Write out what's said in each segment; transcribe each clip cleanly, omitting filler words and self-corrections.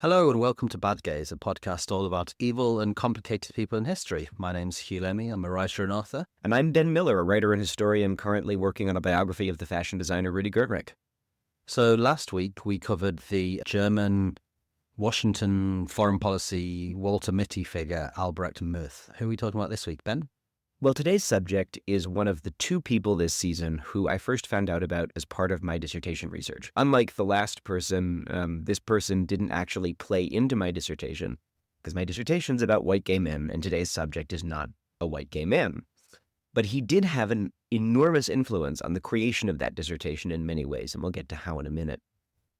Hello and welcome to Bad Gays, a podcast all about evil and complicated people in history. My name's Hugh Lemmy, I'm a writer and author. And I'm Ben Miller, a writer and historian currently working on a biography of the fashion designer Rudi Gernreich. So last week we covered the German Washington foreign policy Walter Mitty figure, Albrecht Muth. Who are we talking about this week, Ben? Well, today's subject is one of the two people this season who I first found out about as part of my dissertation research. Unlike the last person, this person didn't actually play into my dissertation, because my dissertation's about white gay men, and today's subject is not a white gay man. But he did have an enormous influence on the creation of that dissertation in many ways, and we'll get to how in a minute.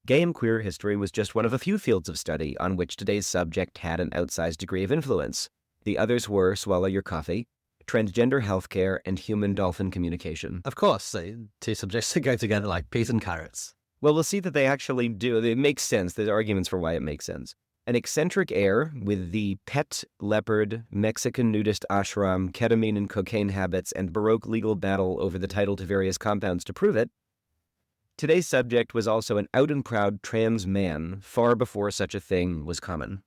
Gay and queer history was just one of a few fields of study on which today's subject had an outsized degree of influence. The others were Swallow Your Coffee, transgender healthcare, and human dolphin communication. Of course, two subjects that go together like peas and carrots. Well, we'll see that they actually do. It makes sense. There's arguments for why it makes sense. An eccentric heir with the pet leopard, Mexican nudist ashram, ketamine and cocaine habits, and baroque legal battle over the title to various compounds to prove it. Today's subject was also an out and proud trans man far before such a thing was common.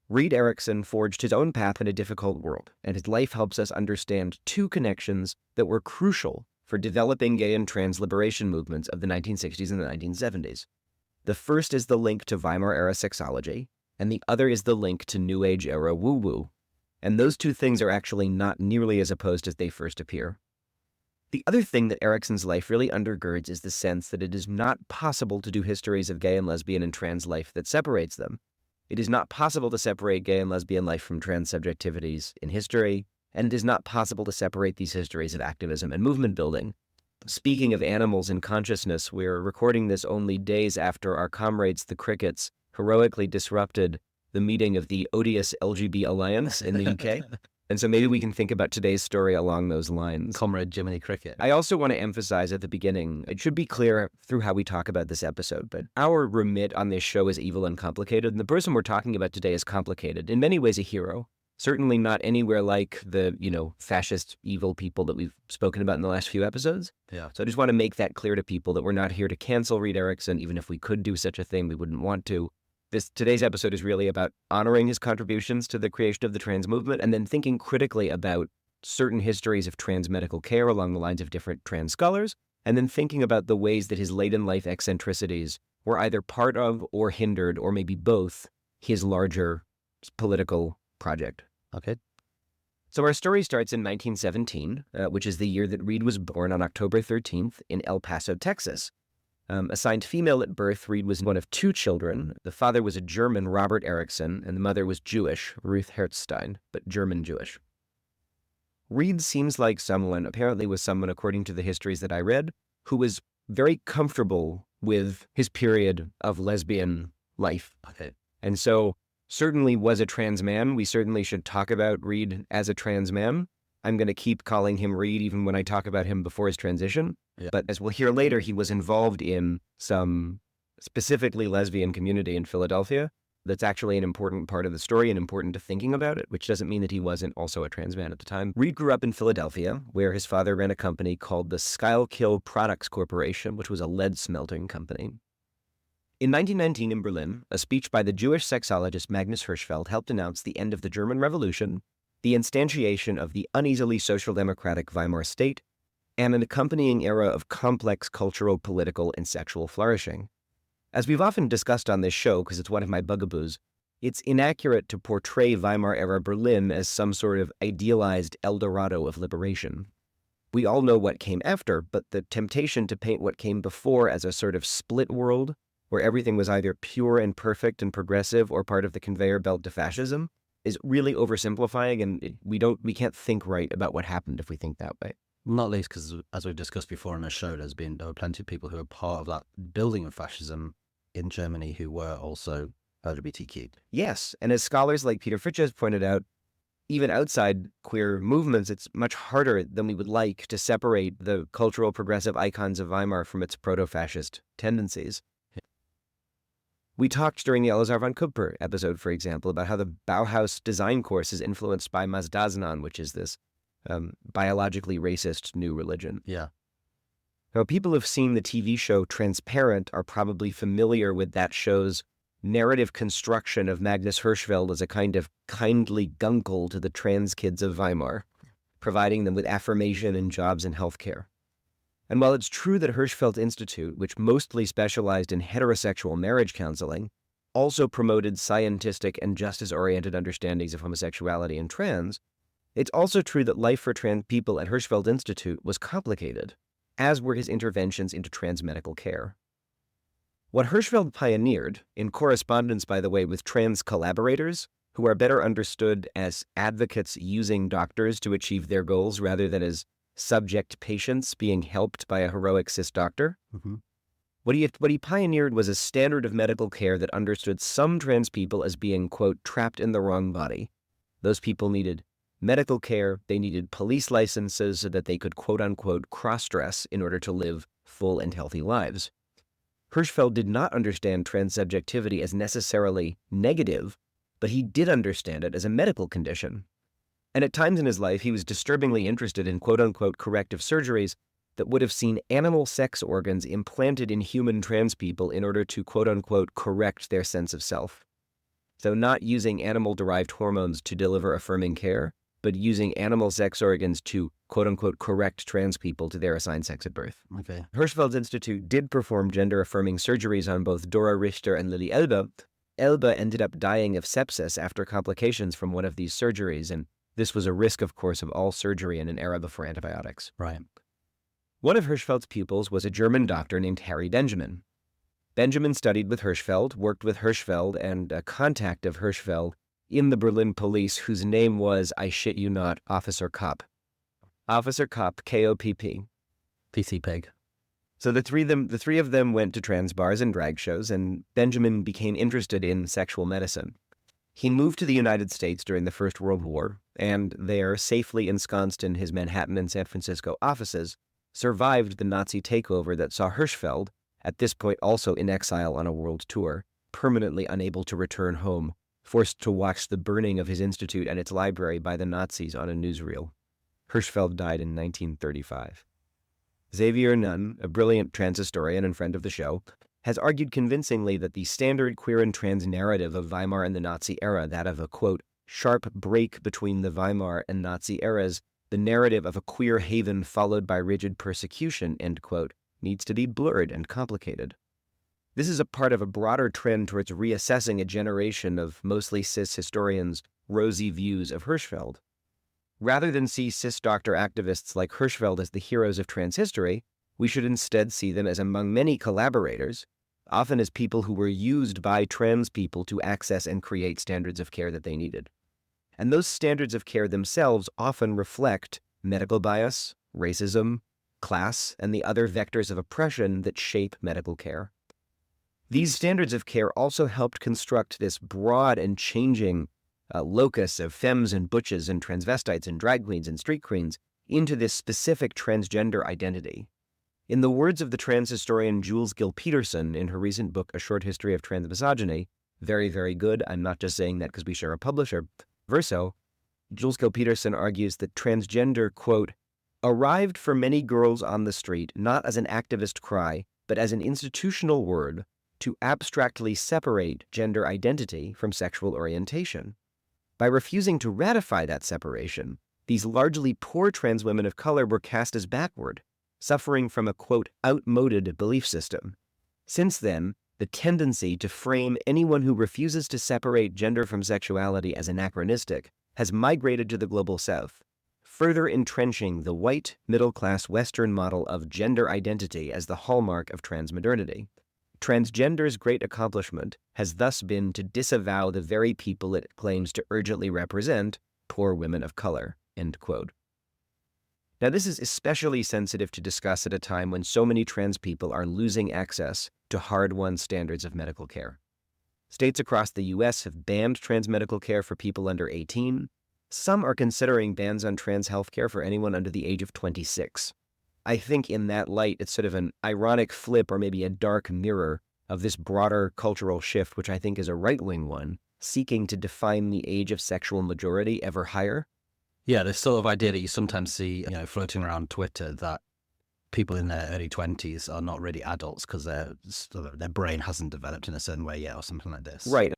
Reed Erickson forged his own path in a difficult world, and his life helps us understand two connections that were crucial for developing gay and trans liberation movements of the 1960s and the 1970s. The first is the link to Weimar-era sexology, and the other is the link to New Age-era woo-woo. And those two things are actually not nearly as opposed as they first appear. The other thing that Erickson's life really undergirds is the sense that it is not possible to do histories of gay and lesbian and trans life that separates them. It is not possible to separate gay and lesbian life from trans subjectivities in history, and it is not possible to separate these histories of activism and movement building. Speaking of animals in consciousness, we're recording this only days after our comrades, the crickets, heroically disrupted the meeting of the odious LGB Alliance in the UK. And so maybe we can think about today's story along those lines. Comrade Jiminy Cricket. I also want to emphasize at the beginning, it should be clear through how we talk about this episode, but our remit on this show is evil and complicated, and the person we're talking about today is complicated, in many ways a hero. Certainly not anywhere like the, fascist evil people that we've spoken about in the last few episodes. Yeah. So I just want to make that clear to people that we're not here to cancel Reed Erickson. Even if we could do such a thing, we wouldn't want to. Today's episode is really about honoring his contributions to the creation of the trans movement and then thinking critically about certain histories of trans medical care along the lines of different trans scholars, and then thinking about the ways that his late-in-life eccentricities were either part of or hindered, or maybe both, his larger political project. Okay. So our story starts in 1917, which is the year that Reed was born on October 13th in El Paso, Texas. Assigned female at birth, Reed was one of two children. The father was a German, Robert Erickson, and the mother was Jewish, Ruth Herzstein, but German Jewish. Reed seems like someone, apparently was someone, according to the histories that I read, who was very comfortable with his period of lesbian life. Okay. And so certainly was a trans man. We certainly should talk about Reed as a trans man. I'm going to keep calling him Reed even when I talk about him before his transition. Yeah. But as we'll hear later, he was involved in some specifically lesbian community in Philadelphia. That's actually an important part of the story and important to thinking about it, which doesn't mean that he wasn't also a trans man at the time. Reed grew up in Philadelphia, where his father ran a company called the Schuylkill Products Corporation, which was a lead smelting company. In 1919 in Berlin, a speech by the Jewish sexologist Magnus Hirschfeld helped announce the end of the German Revolution, the instantiation of the uneasily social democratic Weimar state, and an accompanying era of complex cultural, political, and sexual flourishing. As we've often discussed on this show, because it's one of my bugaboos, it's inaccurate to portray Weimar-era Berlin as some sort of idealized El Dorado of liberation. We all know what came after, but the temptation to paint what came before as a sort of split world, where everything was either pure and perfect and progressive or part of the conveyor belt to fascism, is really oversimplifying, and we can't think right about what happened if we think that way. Not least because, as we've discussed before on the show, there were plenty of people who were part of that building of fascism in Germany who were also LGBTQ. Yes, and as scholars like Peter Fritsch has pointed out, even outside queer movements, it's much harder than we would like to separate the cultural progressive icons of Weimar from its proto-fascist tendencies. We talked during the Elazar von Kupper episode, for example, about how the Bauhaus design course is influenced by Mazdaznan, which is this biologically racist new religion. Yeah. Now, people who've seen the TV show Transparent are probably familiar with that show's narrative construction of Magnus Hirschfeld as a kind of kindly guncle to the trans kids of Weimar, providing them with affirmation and jobs in healthcare. And while it's true that Hirschfeld Institute, which mostly specialized in heterosexual marriage counseling, also promoted scientific and justice-oriented understandings of homosexuality and trans, it's also true that life for trans people at Hirschfeld Institute was complicated, as were his interventions into trans medical care. What Hirschfeld pioneered, in correspondence, by the way, with trans collaborators, who are better understood as advocates using doctors to achieve their goals rather than as subject patients being helped by a heroic cis doctor. Mm-hmm. What he pioneered was a standard of medical care that understood some trans people as being, quote, trapped in the wrong body. Those people needed medical care, they needed police licenses so that they could, quote unquote, cross-dress in order to live full and healthy lives. Hirschfeld did not understand transsubjectivity as necessarily negative, but he did understand it as a medical condition. And at times in his life, he was disturbingly interested in quote-unquote corrective surgeries that would have seen animal sex organs implanted in human trans people in order to quote-unquote correct their sense of self. So not using animal-derived hormones to deliver affirming care, but using animal sex organs to quote-unquote correct trans people to their assigned sex at birth. Okay. Hirschfeld's Institute did perform gender-affirming surgeries on both Dora Richter and Lily Elbe. Elbe ended up dying of sepsis after complications from one of these surgeries, and this was a risk, of course, of all surgery in an era before antibiotics. Right. One of Hirschfeld's pupils was a German doctor named Harry Benjamin. Benjamin studied with Hirschfeld, worked with Hirschfeld, and a contact of Hirschfeld in the Berlin police, whose name was, I shit you not, Officer Kopp. Officer Kopp, K-O-P-P. PC Pig. So the three of them went to trans bars and drag shows, and Benjamin became interested in sexual medicine. He moved to the United States during the First World War, and there, safely ensconced in his Manhattan and San Francisco offices, survived the Nazi takeover that saw Hirschfeld, at this point also in exile on a world tour, permanently unable to return home, forced to watch the burning of his institute and its library by the Nazis on a newsreel. Hirschfeld died in 1935. Xavier Nunn, a brilliant trans historian and friend of the show, has argued convincingly that the standard queer and trans narrative of Weimar and the Nazi era, that of a, quote, sharp break between the Weimar and Nazi eras, the narrative of a queer haven followed by rigid persecution, end quote, needs to be blurred and complicated. This is a part of a broader trend towards reassessing a generation of mostly cis historians' rosy views of Hirschfeld. Rather than see cis doctor activists like Hirschfeld as the heroes of trans history, we should instead see them as among many collaborators, often as people who were used by trans people to access and create standards of care that they needed. And those standards of care themselves often reflect medical bias, racism, class, and the other vectors of oppression that shape medical care. These standards of care also helped construct this broad and changing locus of femmes and butches and transvestites and drag queens and street queens into this specific transgender identity. In the words of the trans historian Jules Gill-Peterson in her recent book, A Short History of Trans Misogyny, very, very good, I'm not just saying that because we share a publisher, Verso, Jules Gill-Peterson argues that transgender, quote, arrived for many girls on the street not as an activist cry, but as an institutional word to abstractly separate gender identity from sexual orientation. By refusing to ratify that separation, these largely poor trans women of color were cast as backward, suffering from a, quote, outmoded belief system. Since then, the tendency to frame anyone who refuses to separate gender from sexuality as anachronistic has migrated to the global south, further entrenching the white, middle-class Western model of gender identity as the hallmark of transmodernity. Transgender's great accomplishment has thus been to disavow the very people it claims to urgently represent, poor women of color, end quote. Now, this is especially sensitive to discuss at a time when so many trans people are losing access to hard-won standards of medical care. States across the U.S. have banned trans medical care for people under 18. Some are considering bans on trans health care for anyone under the age of 26. I think in that light, it's sort of an ironic flip or maybe a dark mirror of this broader cultural shift, which I think is a right-wing one, seeking to define the age of sexual majority ever higher. Yeah, this sort of idea that you sometimes see, floating around Twitter that people in their early 20s are not really adults because their brain hasn't developed in a certain way yet or something like this. Right.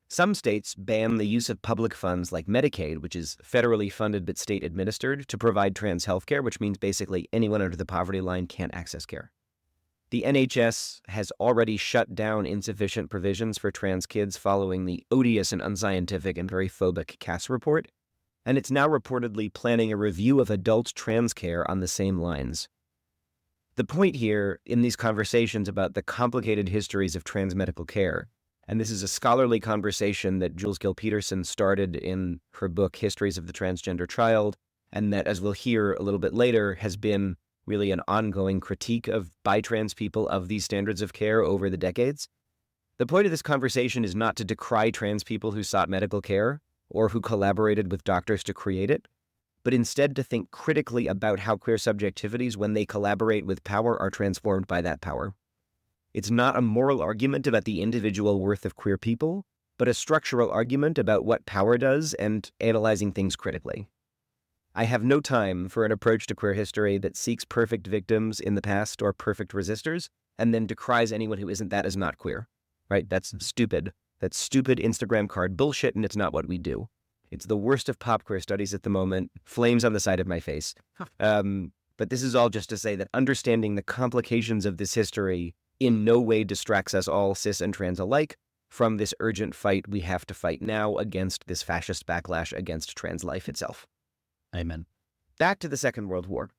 Some states ban the use of public funds like Medicaid, which is federally funded but state administered, to provide trans health care, which means basically anyone under the poverty line can't access care. The NHS has already shut down insufficient provisions for trans kids following the odious and unscientific and very phobic Cass report, and it's now reportedly planning a review of adult trans care on the same lines. The point here in these conversations about the complicated histories of trans medical care, and this is a scholarly conversation that Jules Gill-Peterson started in her book, Histories of the Transgender Child, and that, as we'll hear a little bit later, has been really an ongoing critique by trans people of these standards of care over the decades. The point of this conversation is not to decry trans people who sought medical care or who collaborated with doctors to create it, but instead to think critically about how queer subjectivities, when they collaborate with power, are transformed by that power. It's not a moral argument about the individual worth of queer people, but a structural argument about what power does and analyzing things critically. I have no time for an approach to queer history that seeks perfect victims in the past or perfect resistors, and then decries anyone who isn't that as not queer, right? That's stupid. That's stupid Instagram card bullshit, and it's not what we do. It's the worst of pop queer studies at the moment, flames on the side of my face. But this is all just to say that understanding the complications of this history in no way distracts us all, cis and trans alike, from this urgent fight we have to fight now against this fascist backlash against trans life itself. Amen. Back to the Second World War.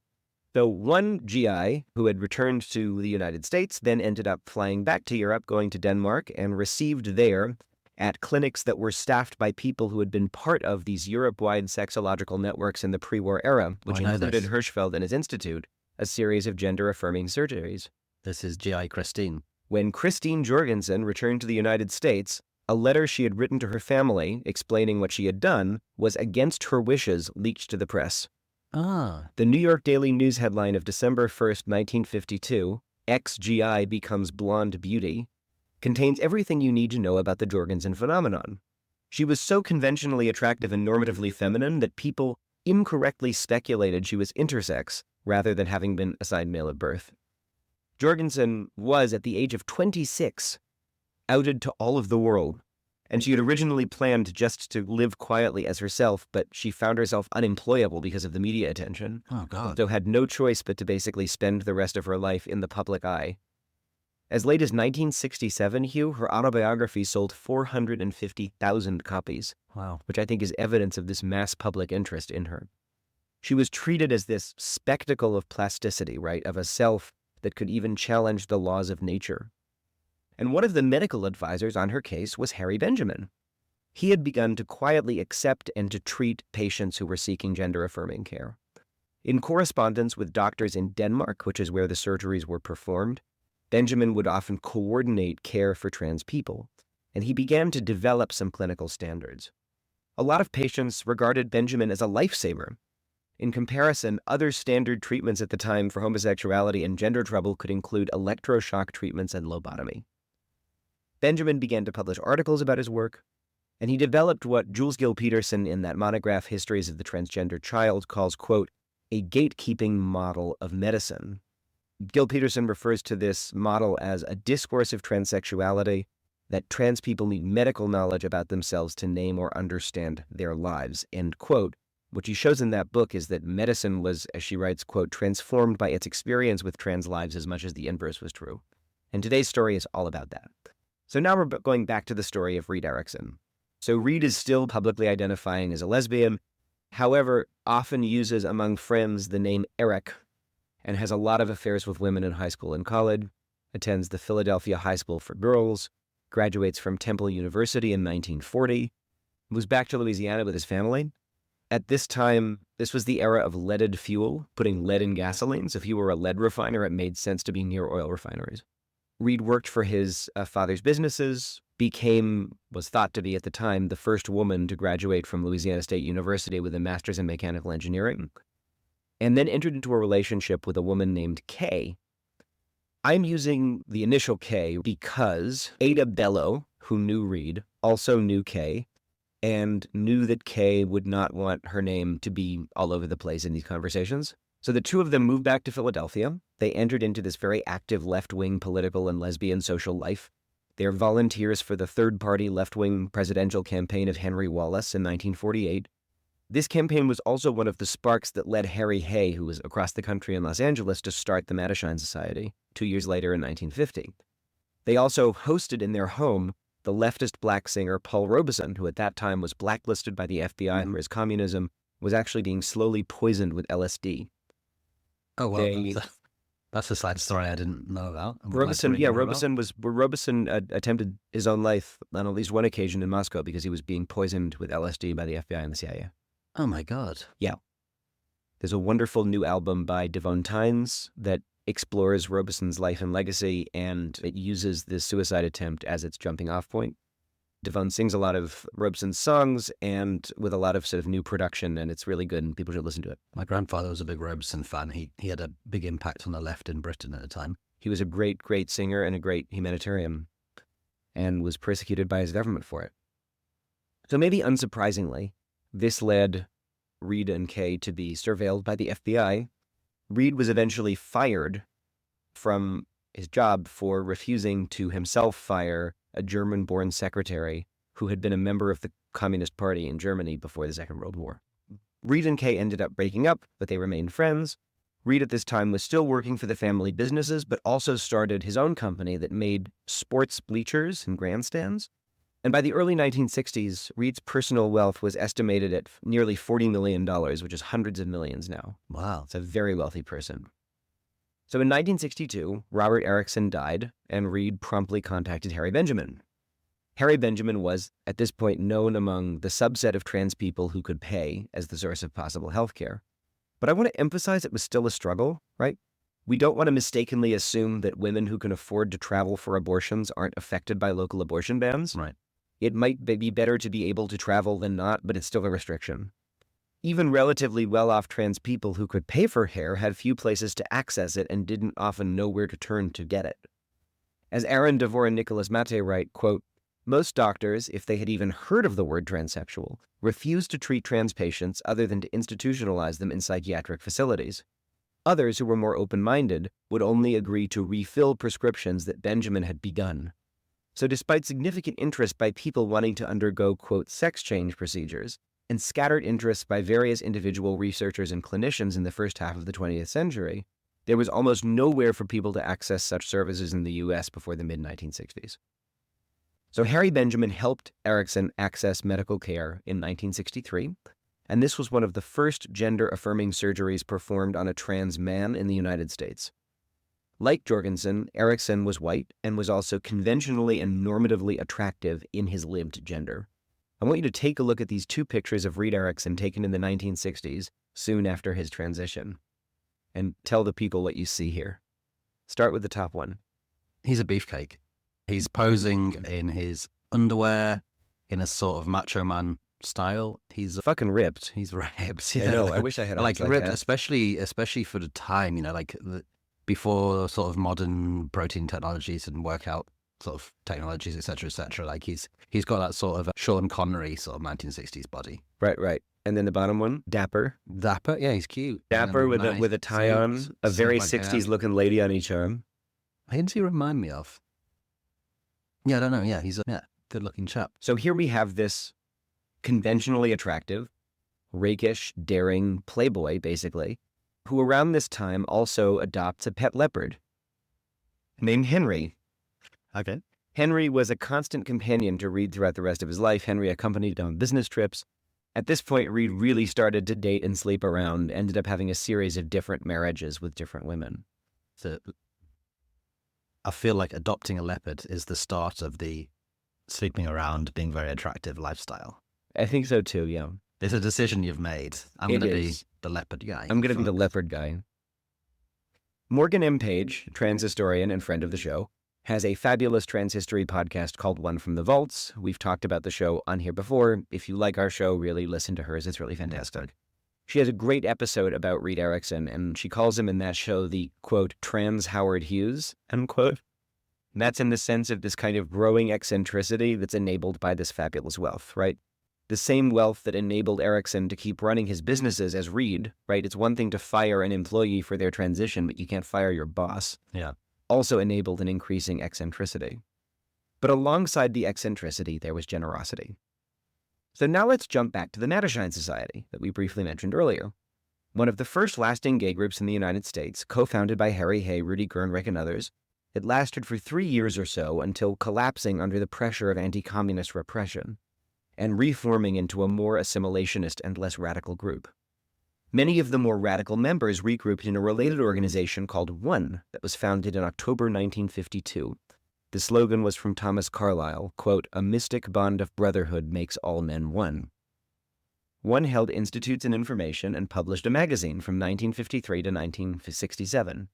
So one GI who had returned to the United States then ended up flying back to Europe, going to Denmark, and received there at clinics that were staffed by people who had been part of these Europe-wide sexological networks in the pre-war era, which included Hirschfeld and his institute, a series of gender-affirming surgeries. This is GI Christine. When Christine Jorgensen returned to the United States, a letter she had written to her family explaining what she had done was against her wishes leaked to the press. Ah. The New York Daily News headline of December 1st, 1952, Ex-GI Becomes Blonde Beauty, contains everything you need to know about the Jorgensen phenomenon. She was so conventionally attractive and normatively feminine that people incorrectly speculated she was intersex rather than having been assigned male at birth. Jorgensen was, at the age of 26, outed to all of the world, and she had originally planned just to live quietly as herself, but she found herself unemployable because of the media attention. Oh, God. So had no choice but to basically spend the rest of her life in the public eye. As late as 1967, Hugh, her autobiography sold 450,000 copies, Wow. which I think is evidence of this mass public interest in her. She was treated as this spectacle of plasticity, right, of a self that could even challenge the laws of nature. And one of the medical advisors on her case was Harry Benjamin. He had begun to quietly accept and to treat patients who were seeking gender-affirming care. In correspondence with doctors in Denmark, which is where the surgeries were performed, Benjamin would often coordinate care for trans people, and he began to develop some clinical standards. A lot of patients regarded Benjamin as a lifesaver. In comparison, other standard treatments at the time for homosexuality and gender trouble could include electroshock treatments and lobotomy. Benjamin began to publish articles about his work, and he developed what Jules Gill-Peterson in that monograph, Histories of the Transgender Child, calls, quote, a gatekeeping model of medicine. Gill-Peterson refers to this model as a discourse of transsexuality, that trans people need medical knowledge about themselves to name or understand their lives, end quote. What she shows in that book is that medicine was, as she writes, quote, transformed by its experience with trans lives as much as the inverse was true. And today's story is all about that. So now we're going back to the story of Reed Erickson. So Reed is still publicly identifying as a lesbian, however, often uses among friends the name Eric, and has a lot of affairs with women in high school and college, attends the Philadelphia High School for Girls, graduates from Temple University in 1940, moves back to Louisiana with his family. At this time, this was the era of leaded fuel, putting lead in gasoline. So if you were a lead refiner, it made sense to be near oil refineries. Reed worked for his father's businesses, was thought to be at the time the first woman to graduate from Louisiana State University with a master's in mechanical engineering, and then entered into a relationship with a woman named Kay. I'm using the initial K because Ada Bello, who knew Reed, also knew Kay, and knew that Kay would not want her name to be all over the place in these conversations. So the two of them moved back to Philadelphia. They entered into this very active left-wing political and lesbian social life. They're volunteers for the third-party left-wing presidential campaign of Henry Wallace in 1948. This campaign was also one of the sparks that led Harry Hay, who was across the country in Los Angeles, to start the Mattachine Society 2 years later in 1950. They also hosted in their home the leftist black singer Paul Robeson, who at that time was blacklisted by the FBI for his communism, was actually being slowly poisoned with LSD. Oh, well, that's a side story I didn't know about. Robeson attempted his own life on at least one occasion in Moscow because he was being poisoned with LSD by the FBI and the CIA. Oh, my God. Yeah. There's a wonderful new album by Devon Tynes that explores Robeson's life and legacy, and it uses this suicide attempt as its jumping off point. Devon sings a lot of Robeson's songs and with a lot of sort of new production, and it's really good and people should listen to it. My grandfather was a big Robeson fan. He had a big impact on the left in Britain at the time. He was a great, great singer and a great humanitarian and was persecuted by his government for it. So maybe unsurprisingly, this led Reed and Kay to be surveilled by the FBI. Reed was eventually fired from his job for refusing to himself fire a German-born secretary who had been a member of the Communist Party in Germany before the Second World War. Reed and Kay ended up breaking up, but they remained friends. Reed at this time was still working for the family businesses, but also started his own company that made sports bleachers and grandstands. And by the early 1960s, Reed's personal wealth was estimated at nearly $40 million, which is hundreds of millions now. Wow. It's a very wealthy person. So in 1962, Robert Erickson died, and Reed promptly contacted Harry Benjamin. Harry Benjamin was, at this point, known among the subset of trans people who could pay as the source of possible health care. But I want to emphasize it was still a struggle, right? We don't want to mistakenly assume that women who can afford to travel for abortions aren't affected by local abortion bans. Right. It might be better to be able to travel than not, but it's still a restriction. Even relatively well-off trans people who could pay for hair had few places to access it and didn't often know where to turn to get it. As Aaron Devor and Nicholas Mate write, quote, most doctors, if they had even heard of the word transsexual, refused to treat trans patients other than to institutionalize them in psychiatric facilities. Others who were more open-minded would only agree to refill prescriptions that Benjamin had begun. So despite significant interest by people wanting to undergo, quote, sex change procedures, and scattered interests by various individual researchers and clinicians in the first half of the 20th century, there was almost nowhere for people to access such services in the U.S. before the mid-1960s. So Harry Benjamin helped Erickson access medical care in 1963, and this was one of the first gender-affirming surgeries performed on a trans man in the United States. Like Jorgensen, Erickson was white and was also conventionally and normatively attractive in his lived gender. I want you to take a look at these two pictures of Reed Erickson taken in the 1960s, soon after his transition, and tell the people what you see here. Start with the top one. He's a beefcake. He's posing in his underwear in a sort of macho man style. He's Fucking ripped. He's ripped. I know. I wish I had like arms ripped, that. especially for the time. You know, like before sort of modern protein technologies and workout sort of technologies, etc., etc. Like he's got that sort of Sean Connery sort of 1960s body. Right. And then the bottom one, dapper. Dapper, yeah, he's cute. Dapper with nice a tie on, a very like 60s looking lady on each arm. Who does he remind me of? Yeah, I don't know. Yeah, he's a good looking chap. So here we have this conventionally attractive, rakish, daring playboy, basically, who around this time also adopts a pet leopard named Henry. Okay. Henry was a constant companion to Reed throughout the rest of his life. Henry accompanied him on business trips. At this point, Reed really started to date and sleep around, ended up having a series of different marriages with different women. So I feel like adopting a leopard is the start of the sleeping around, being very attractive lifestyle. I think so too, yeah. It's a decision you've made. I'm going to be the leopard guy. I'm going to be the leopard guy. Morgan M. Page, trans historian and friend of the show, has a fabulous trans history podcast called One from the Vaults. We've talked about the show on here before. If you like our show, really listen to hers. It's really fantastic. She has a great episode about Reed Erickson, and she calls him in that show the, quote, trans Howard Hughes, unquote. And that's in the sense of this kind of growing eccentricity that's enabled by this fabulous wealth, right? The same wealth that enabled Erickson to keep running his businesses as Reed, right? It's one thing to fire an employee for their transition, but you can't fire your boss. Yeah. Also enabled an increasing eccentricity. But alongside the eccentricity, there was generosity. So now let's jump back to the Nattershine Society that we briefly mentioned earlier. One of the first lasting gay groups in the United States, co-founded by Harry Hay, Rudy Gernreich, and others. It lasted for 3 years or so until collapsing under the pressure of anti-communist repression and reforming into a more assimilationist and less radical group. Many of the more radical members regrouped in a related organization called One that was founded in October 1952. The slogan was from Thomas Carlyle, quote, "A mystic bond of brotherhood makes all men one." One held institutes and information and published a magazine from 1953 to 1967.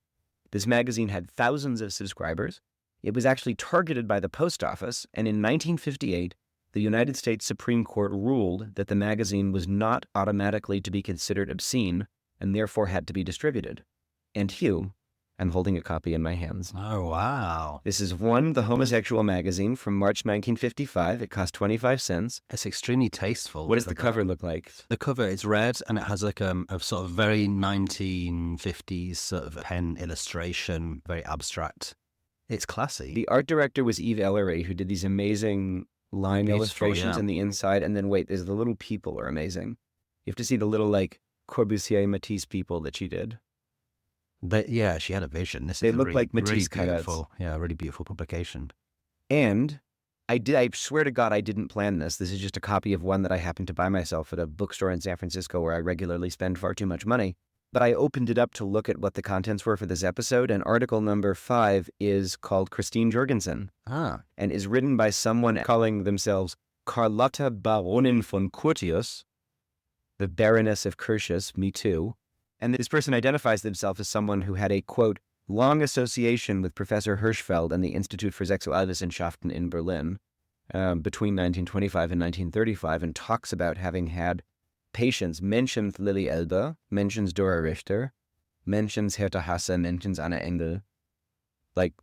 This magazine had thousands of subscribers. It was actually targeted by the post office, and in 1958, the United States Supreme Court ruled that the magazine was not automatically to be considered obscene and therefore had to be distributed. And Hugh, I'm holding a copy in my hands. Oh, wow. This is One, the homosexual magazine from March 1955. It cost 25 cents. It's extremely tasteful. What does the cover look like? The cover is red, and it has like a sort of very 1950s sort of pen illustration, very abstract. It's classy. The art director was Eve Ellery, who did these amazing line Beautiful, illustrations yeah. in the inside. And then wait, there's the little people are amazing. You have to see the little like Corbusier Matisse people that she did. Yeah, she had a vision. They look like Matisse really cutouts. beautiful. Yeah, really beautiful publication. And I swear to God, I didn't plan this. This is just a copy of one that I happened to buy myself at a bookstore in San Francisco where I regularly spend far too much money. But I opened it up to look at what the contents were for this episode, and article number 5 is called Christine Jorgensen and is written by someone calling themselves Carlotta Baronin von Curtius, the Baroness of Curtius, me too. And this person identifies themselves as someone who had a, quote, long association with Professor Hirschfeld and the Institute for Sexualwissenschaften in Berlin between 1925 and 1935, and talks about having had patients, mentions Lily Elbe, mentions Dora Richter, mentions Hertha Hasse, mentions Anna Engel, like,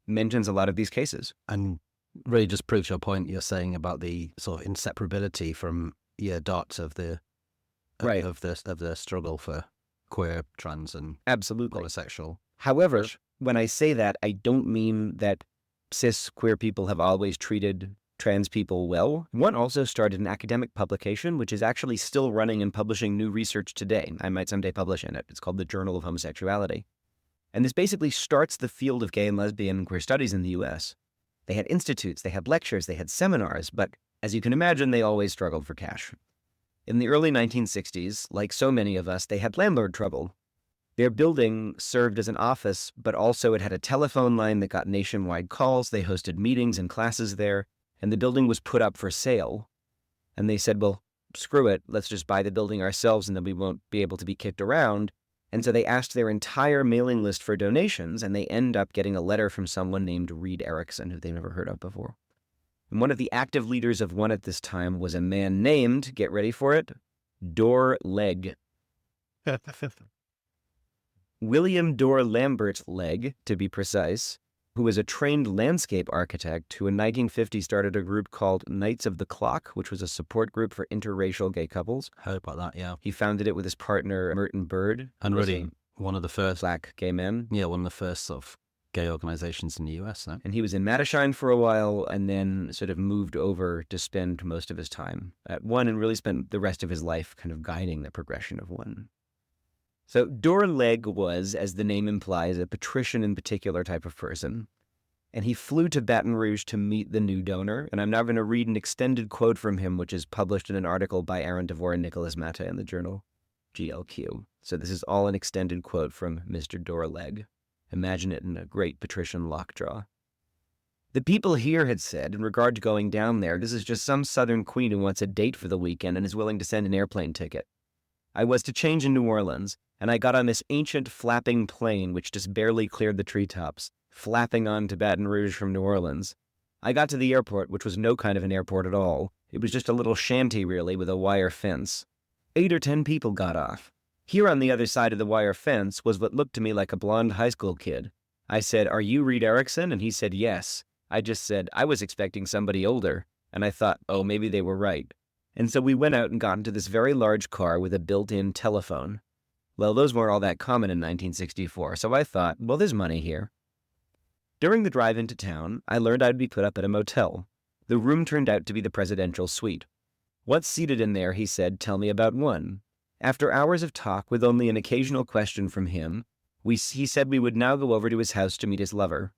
mentions a lot of these cases. And really just proves your point you're saying about the sort of inseparability from year dot of the Right. of the struggle for queer, trans, and Absolutely. homosexual. However, when I say that, I don't mean that cis queer people have always treated trans people well. One also started an academic publication, which is actually still running and publishing new research today. I might someday publish in it. It's called the Journal of Homosexuality. And this basically starts the field of gay and lesbian and queer studies in the U.S. They had institutes, they had lectures, they had seminars, but as you can imagine, they always struggled for cash. In the early 1960s, like so many of us, they had landlord trouble. Their building served as an office, but also it had a telephone line that got nationwide calls. They hosted meetings and classes there, and the building was put up for sale. And they said, well, screw it, let's just buy the building ourselves and then we won't be able to be kicked around. And so they asked their entire mailing list for donations, and they end up getting a letter from someone named Reed Erickson, who they've never heard of before. And one of the active leaders of One at this time was a man named, get ready for it, Dor Legg. William Dor Lambert Legg, to be precise, who was a trained landscape architect who in 1950 started a group called Knights of the Clock, which was a support group for interracial gay couples. Heard about that, yeah. He founded it with his partner, Merton Bird. And who was really, a one of the first, black gay men. yeah, one of the first sort of gay organizations in the US, no? And he was in Nattershine for a while and then sort of moved over to spend most of his time at One and really spent the rest of his life kind of guiding the progression of One. So Dor Legg was, as the name implies, a patrician in particular type of person. And he flew to Baton Rouge to meet the new donor. And I'm now going to read an extended quote from him, which is published in an article by Aaron Devor and Nicholas Mata in the journal GLQ. So this is all an extended quote from Mr. Dor Legg. Imagine it in a great patrician lockjaw. The people here had said, in regard to going down there, this is just some southern queen who wants a date for the weekend and is willing to send an airplane ticket. I was to change in New Orleans, and I got on this ancient flapping plane which just barely cleared the treetops, flapping on to Baton Rouge from New Orleans. I got to the airport, which was no kind of an airport at all. It was just a little shanty, really, with a wire fence. 8 or 10 people got off. Here on the other side of the wire fence was what looked to me like a blonde high school kid. I said, "Are you Reed Erickson?" And he said, "Yes." I just said, I was expecting somebody older. And I thought, oh, maybe they were right. And so we went out and got into this very large car with a built-in telephone. Well, those weren't all that common in 1964, so I thought, well, there's money here. During the drive into town, I learned I'd be put up at a motel. The room turned out to be the presidential suite. Once seated in there, he said, "Tell me about one." After hours of talk with only an occasional question from him, he said we would now go over to his house to meet his lover.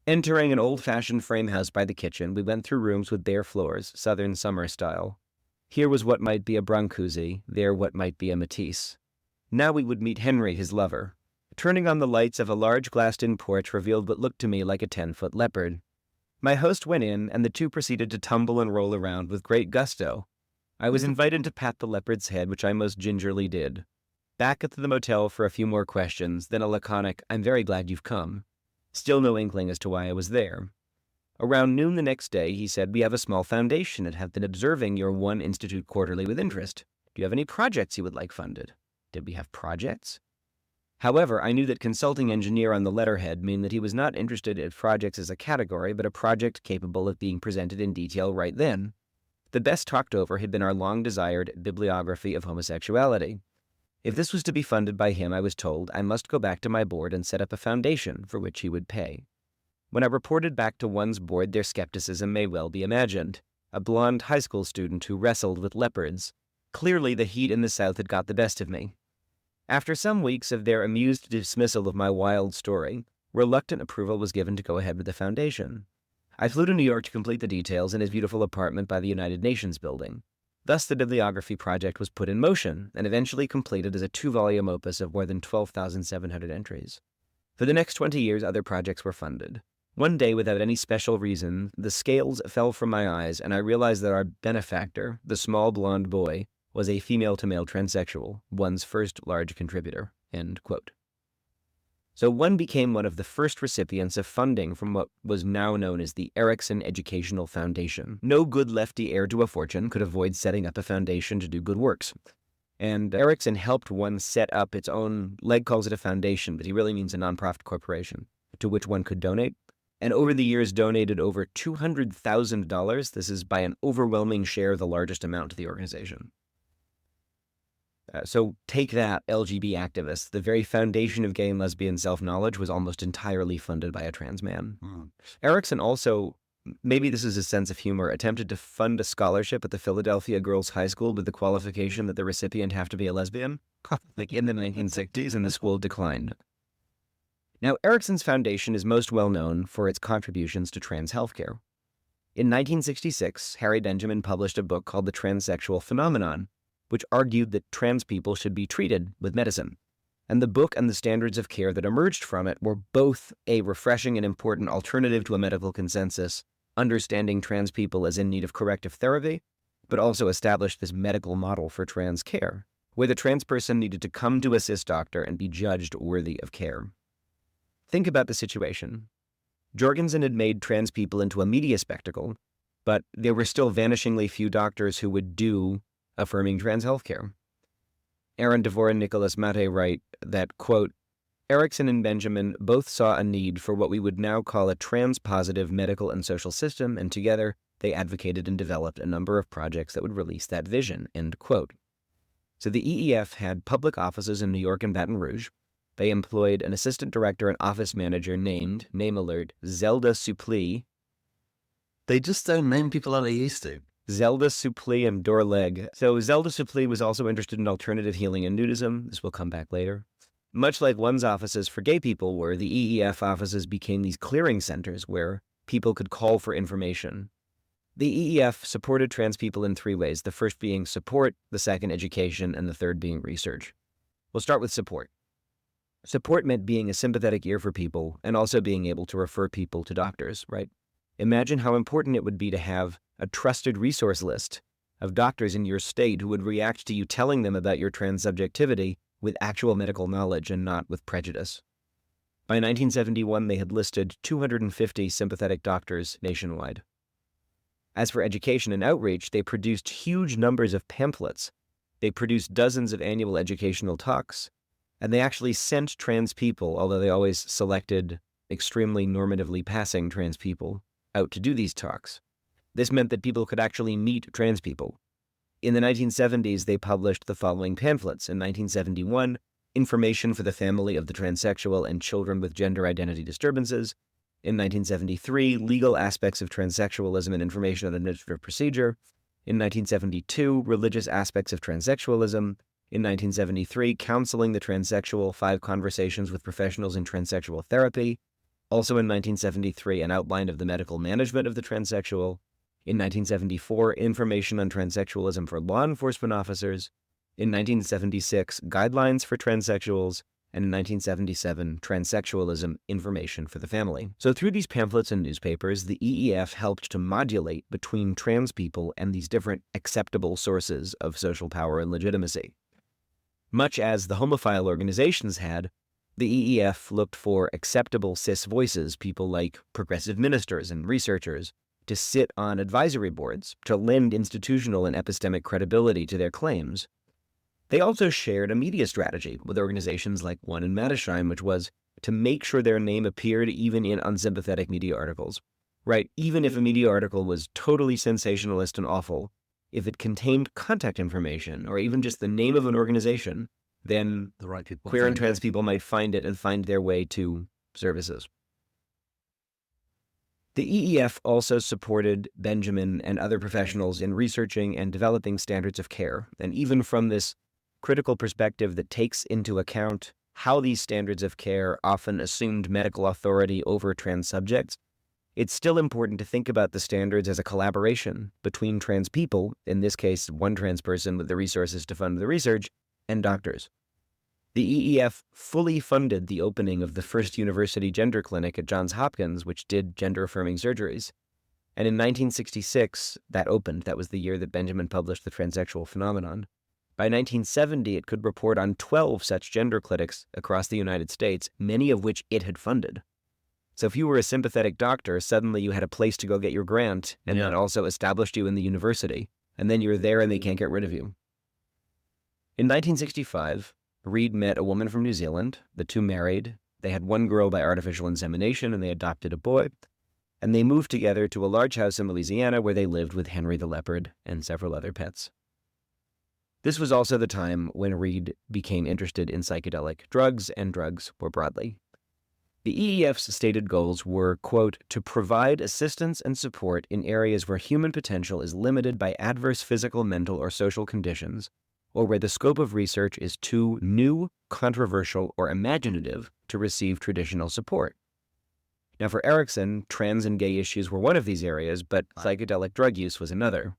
Entering an old-fashioned frame house by the kitchen, we went through rooms with bare floors, southern summer style. Here was what might be a Brancusi, there what might be a Matisse. Now we would meet Henry, his lover. Turning on the lights of a large glassed-in porch revealed what looked to me like a 10-foot leopard. My host went in, and the two proceeded to tumble and roll around with great gusto. I was invited to pat the leopard's head, which I most gingerly did. Back at the motel for a few more questions, then a laconic, "I'm very glad you've come." Still no inkling as to why I was there. Around noon the next day, he said, "We have a small foundation and have been observing your One Institute quarterly with interest. Do you have any projects you would like funded?" Did we have projects? However, I knew that consulting engineer on the letterhead meant that he was not interested in projects as a category, but a project capable of being presented in detail right then. The best talked over had been our long-desired bibliography of homosexuality. If this was to be funded by him, I was told, I must go back to my board and set up a foundation for which he would pay. When I reported back to One's board, their skepticism may well be imagined. A blonde high school student who wrestled with leopards. Clearly, the heat in the South had got the best of me. After some weeks of their amused dismissal of my wild story, reluctant approval was given to go ahead with the foundation. I flew to New York to complete the details in his beautiful apartment by the United Nations building. Thus, the bibliography project was put in motion and eventually completed as a 2-volume opus of more than 12,700 entries. For the next 20 years, other projects were funded. One day, without any special reason, the scales fell from my eyes, and I realized that our benefactor, the small blonde boy, was a female-to-male transsexual, One's first large contributor. End quote. So One became one of the first recipients of funding from what was now known as the Erickson Educational Foundation. No good lefty heir to a fortune could avoid setting up a foundation to do good works. And Erickson helped One set up its own, Legg calls it a foundation, but he really means a nonprofit corporation, to which one could donate. And over the years donated over $200,000. This is by an overwhelming share the largest amount to the organization. So take that, LGB activists. The very foundation of gay and lesbian self-knowledge was almost entirely funded by a trans man. Erickson also, maybe this is a sense of humor, attempted to fund a scholarship at the Philadelphia Girls High School with the qualification that the recipient have to be a lesbian, like in the 1960s, and the school declined. Now, Erickson's foundation is most well known for its contributions to trans healthcare. In 1966, Harry Benjamin published a book called The Transsexual Phenomenon, which argued that trans people should be treated with medicine. And the book and the standards of care that emerged from it were both a refreshing and important alternative to a medical consensus, understanding trans people as in need of corrective therapy, but also established this medical model for trans care, where the trans person needed to come to a cis doctor and be judged worthy of care. Think about the situation. Jorgensen had made trans people into a media spectacle, but there were still vanishingly few doctors who would do affirming trans healthcare. Aaron Devor and Nicholas Mate write that, quote, Erickson and Benjamin both saw a need for what we would now call a trans-positive medical and social system, and together they advocated and developed a number of projects that would release that vision, end quote. So the EEF had public offices in New York and Baton Rouge. They employed an assistant director and office manager named, name alert, Zelda Suplee. They just don't name people like they used to. Zelda Suplee and Dor Legg. So Zelda Suplee was also interested in alternative healing and nudism. This will come back later. Much like One's offices for gay people were, the EEF offices became these clearing centers where people could call for information. The EEF supported trans people in 3 ways, the first being support, the second education, and the third being research. We'll start with support. Support meant being a sympathetic ear for people and also being able to refer people to doctors, right? Imagine how important it would be to have a trusted resource list of doctors in your state who would react to you telling them about your transsubjectivity with actual medical knowledge and not with prejudice. By 1971, they had listed 250 sympathetic doctors nationwide. As for education and outreach, they produced huge numbers of pamphlets. They produced dozens of annual educational talks, and they actually sent trans people, although they always selected extremely normatively passing trans people, out to do these talks. This meant that people could actually meet trans people. In the 1970s, they published the following pamphlets. In 1971, Information for the Family of the Transsexual and Children with Gender Identity Disturbances. In 1973, Legal Aspects of Transsexualism and Information on Administrative Procedure. In 1972, Religious Aspects of Transsexualism. In 1973, Counseling the Transsexual, 5 Conversations with Professionals in Transsexual Therapy. Also in 1973, An Outline of the Medical Management of the Transsexual. In 1974, Information on Transsexualism for Law Enforcement Officers. In 1976, Guidelines for Transsexuals. And in 1977, Transsexualism, Information for the Family. So through these pamphlets and newspapers, the EEF helped to modulate between trans people and these different acceptable sources of social power and legitimacy. Much as the homophile organizations had, the EEF looked for acceptable cis voices, people like progressive ministers and researchers, to sit on advisory boards, to lend institutional and epistemic credibility to their claims. They also shared a media strategy with organizations like One in Mattersheim, which was to make sure their name appeared even in unsympathetic media articles. Right? Even if a media article was totally sensationalist and awful, if it contained contact information or even just the name of an organization, then The right people. queer and trans people might find it and find their way to services. The EEF also supported Benjamin and other professionals in researching and developing standards of care, and even from this critical perspective that takes into account how these standards of care often assumed medical authority over trans subjects, it's still important to think about the standards as a collaboration between trans people, in this case, one trans person with the resources to fund the research, and doctors. The EEF fully funded the opening of the first university gender clinic at Johns Hopkins, which did gender-affirming surgeries. And in 1966, that opened. That was the year that Benjamin published The Transsexual Phenomenon. By 1970, it could report on 12 such gender clinics across the United States, many of which it had funded. So if you were a sympathetic doctor, suddenly you had a place to go get your grant, and that also established you in the university. And then you're there and they can't get rid of you. In 1965, Reed met a woman from New Zealand. The two married. They had one girl by artificial insemination, and they adopted a boy. And they moved together to a large house in Louisiana where they lived with Henry the leopard and several other pets. This was also the time when Reed became interested in psychedelic drugs and drugs more broadly. The EEF's stated goals were, quote, to provide assistance and support in areas where human potential is limited by adverse physical, mental, or social conditions, or where the scope of research is too new, controversial, or imaginative to receive traditional support. Now, for Erickson, trans and gay issues were one of these areas, but psychedelic drug use was another.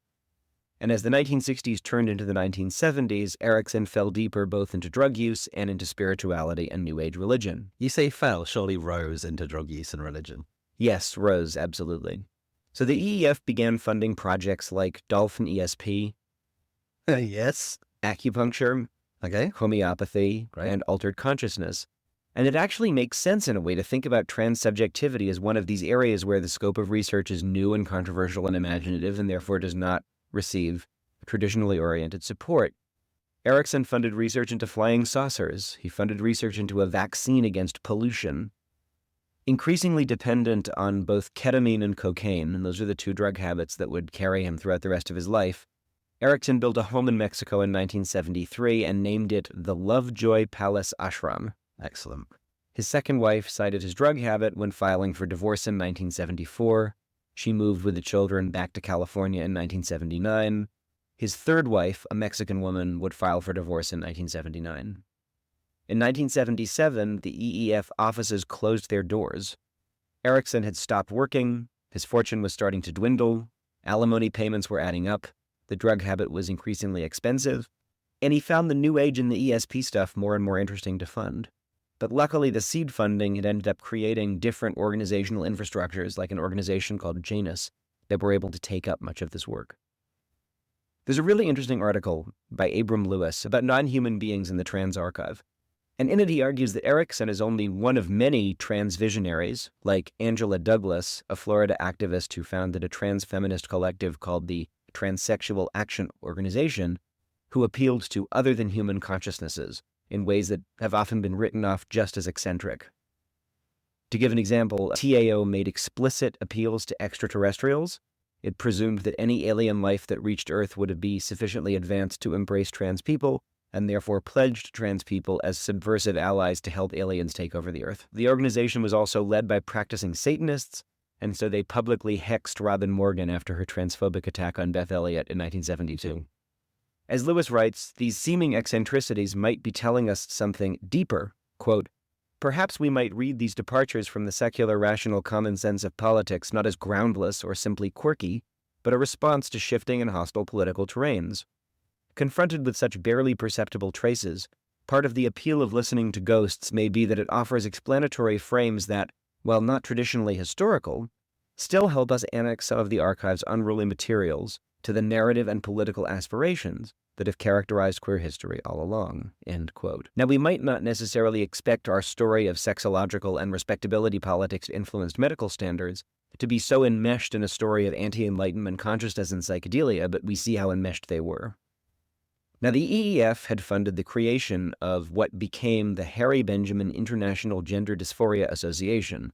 And as the 1960s turned into the 1970s, Erickson fell deeper both into drug use and into spirituality and New Age religion. You say fell, surely rose into drug use and religion. Yes, rose, absolutely. So the EEF began funding projects like Dolphin ESP, Yes. acupuncture, Okay. homeopathy, Right. and altered consciousness. And it actually makes sense in a way to think about trans subjectivity as one of these areas where the scope of research is new and controversial and imaginative and therefore does not receive traditionally oriented support. Erickson funded research into flying saucers. He funded research into a vaccine against pollution. Increasingly dependent on both ketamine and cocaine, and those are the two drug habits that would carry him throughout the rest of his life, Erickson built a home in Mexico in 1973 and named it the Lovejoy Palace Ashram. Excellent. His second wife cited his drug habit when filing for divorce in 1974. She moved with the children back to California in 1979. His third wife, a Mexican woman, would file for divorce in 1979. In 1977, the EEF offices closed their doors. Erickson had stopped working, his fortune was starting to dwindle, alimony payments were adding up, the drug habit was increasingly expensive, and he found the New Age and the ESP stuff more and more interesting to fund. But luckily, the seed funding had ended up creating different organizational infrastructures, like an organization called Janus, that were able to take up much of this work. There's a really interesting article by Abram Lewis about non-human beings in the Trans Archive. And in it, he argues that Erickson is only one of many trans visionaries, like Angela Douglas, a Florida activist who founded a trans feminist collective called the Transsexual Action Organization, who appealed to other than human consciousnesses in ways that have often been written off just as eccentric. To give an example, TAO made explicit appeals to extraterrestrials It presumed that any alien life that reached Earth would be sufficiently advanced to embrace trans people, and therefore pledged trans people as subversive allies to help aliens take over the Earth. The organization was also led by practicing Satanists, and so they publicly hexed Robin Morgan after her transphobic attack on Beth Elliott in 1972. As Lewis writes, these seeming eccentricities might be telling us something deeper. Quote, perhaps we might read these departures from the secular rational common sense of politics not as groundless or simply quirky, but a response to shifting and hostile political terrains. Confronted with such barely perceptible traces, part of the appeal of listening to ghosts may be that it offers explanatory frames that, while not traditionally historical, still help us annex some of the archive's unruly materials to the narrative and political aspirations that have characterized queer history all along, end quote. Now, we might not necessarily expect our story of sexological and respectability politics influenced medical standards to be so enmeshed in a story of anti-Enlightenment consciousness and psychedelia, but we see how enmeshed they were. Now, the EEF had funded the creation of what became the Harry Benjamin International Gender Dysphoria Association.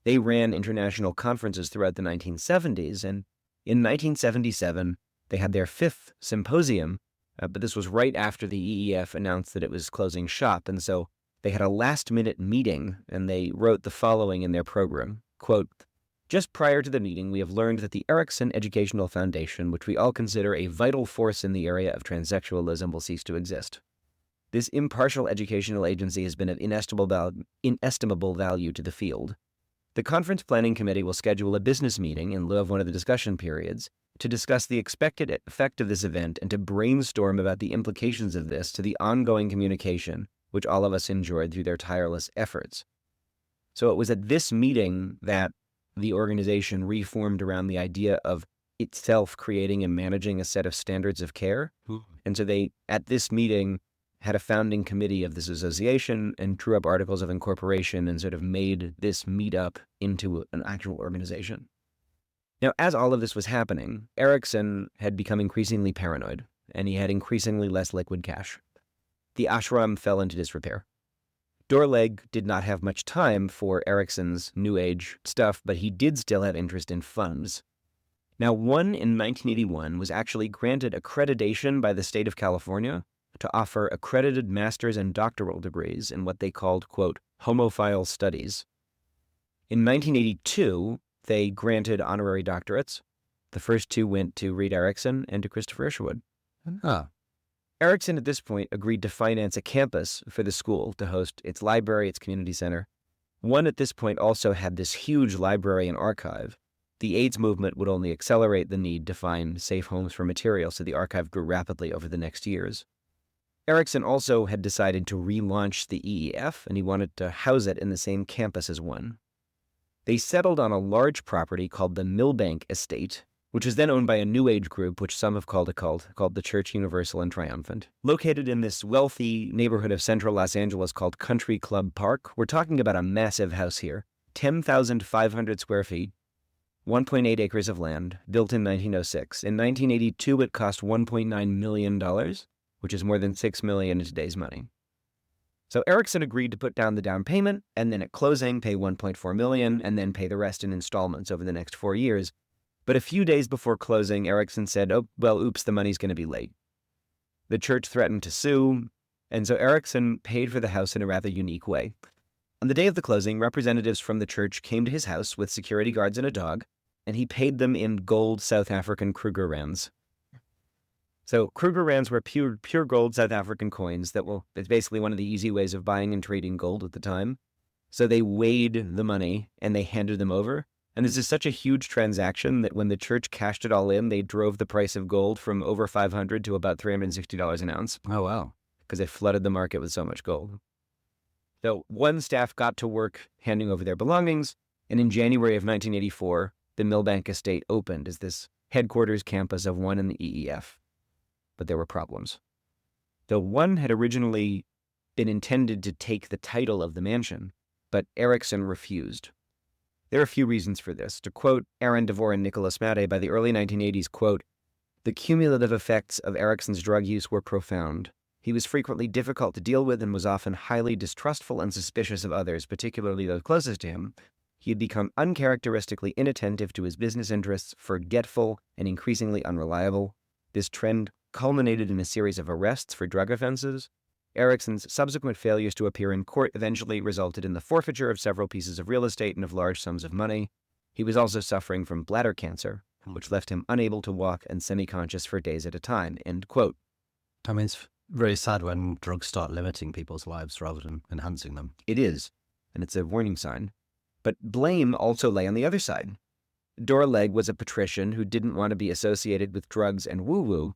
They ran international conferences throughout the 1970s, and in 1977, they had their 5th symposium, but this was right after the EEF announced that it was closing shop, and so they had a last-minute meeting, and they wrote the following in their program, quote, just prior to the meeting, we have learned that the Erickson Educational Foundation, which we all consider a vital force in the area of transsexualism, will cease to exist. This impartial educational agency has been of inestimable value to the field. The Conference Planning Committee will schedule a business meeting in lieu of one of the discussion periods to discuss the expected effect of this event and to brainstorm about the implications of this to the ongoing communication which all of us enjoyed through their tireless efforts. So it was at this meeting that the organization reformed around the idea of itself creating and managing a set of standards of care. And so they, at this meeting, had a founding committee of this association and drew up articles of incorporation and sort of made this meetup into an actual organization. Now, as all of this was happening, Erickson had become increasingly paranoid, and he had increasingly less liquid cash. The ashram fell into disrepair. Dorleg did not have much time for Erickson's New Age stuff, but he did still have interest in funds. Now, one in 1981 was actually granted accreditation by the state of California to offer accredited master's and doctoral degrees in what they called, quote, homophile studies. In 1982, they granted honorary doctorates. The first 2 went to Reed Erickson and to Christopher Isherwood. Erickson, at this point, agreed to finance a campus for the school to host its library, its community center. One at this point also had this huge library and archive. The AIDS movement would only accelerate the need to find safe homes for material, so the archive grew rapidly over the next years. Erickson also had decided to relaunch the EEF, and he wanted to house it in the same campus as one. They settled on a large property called the Milbank Estate, which was then owned by a New Age group, which some have called the Church Universal and Triumphant. Located in this wealthy neighborhood of central Los Angeles called Country Club Park, we're talking about a massive house here, 10,500 square feet, 1.8 acres of land, built in 1906. In 1982, it cost $1.9 million, which is more than $6 million in today's money. So Erickson agreed to put down the down payment, and then at closing, pay $1.4 million, and then pay the rest in installments over the next 4 years. But a few days before closing, Erickson said, oh, well, oops, the money's going to be late. The church threatened to sue, and so Erickson paid for the house in a rather unique way. On the day of the closing, representatives from the church came to his house with security guards and a dog, and he paid them in gold South African Kruger rands. So Kruger rands were pure gold South African coins it's basically one of the easy ways of buying and trading gold at the time. So they weighed the money and they handed them over. And this is such a huge transaction that when the church cashed it all in, they drove the price of gold from over $500 to about $360 an ounce. Oh, wow. Because they flooded the market with so much gold. So one staff got to work handing over their belongings, and in January of 1984, the Milbank Estate opened as this headquarters campus of one in the EEF. But there were problems. So one had originally been intended to take the title of the mansion, but Erickson refused. There are a few reasons for this. To quote Aaron Devor and Nicholas Madej, by the early 1980s, quote, the cumulative effects of Erickson's drug use were profound. He was frequently difficult to deal with and was often highly distrustful and suspicious of others, particularly those closest to him. He had become uncharacteristically inattentive to his business interests, forgetful, and increasingly unreliable. This trend culminated in a series of arrests for drug offenses. Erickson's subsequent failures to appear in court eventually resulted in the forfeiture of several pieces of real estate and of large sums of money. He was also suffering from bladder cancer, which left him unable to walk and semi-conscious for days at a time. End quote. I mean, it's very sad when drugs start limiting people's lives rather than enhancing them. It is, and it's a warning sign. But blame also lay on the other side. Dora Legg was a patrician who didn't want to be associated with drugs and woo-woo,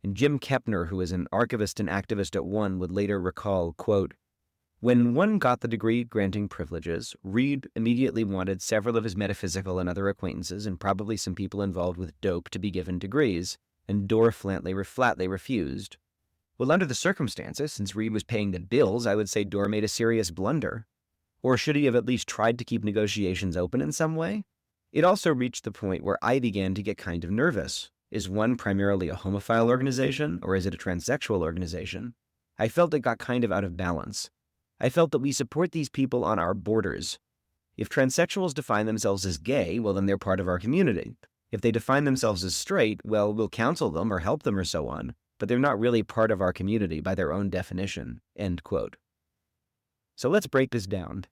and Jim Kepner, who was an archivist and activist at One, would later recall, quote, "When One got the degree granting privileges, Reed immediately wanted several of his metaphysical and other acquaintances, and probably some people involved with dope, to be given degrees, and Dora flatly refused. Well, under the circumstances, since Reed was paying the bills, I would say Dora made a serious blunder. Or should he have at least tried to keep negotiations open in some way? It also reached the point where I began to get kind of nervous. Is One primarily a homophile organization, or is it a transsexual organization? I felt it got kind of out of balance. I felt that we support these people on our borders. If transsexuals define themselves as gay, well, then they're part of our community. If they define themselves as straight, well, we'll counsel them or help them or so on, but they're not really part of our community by their own definition." End quote. So let's break this down.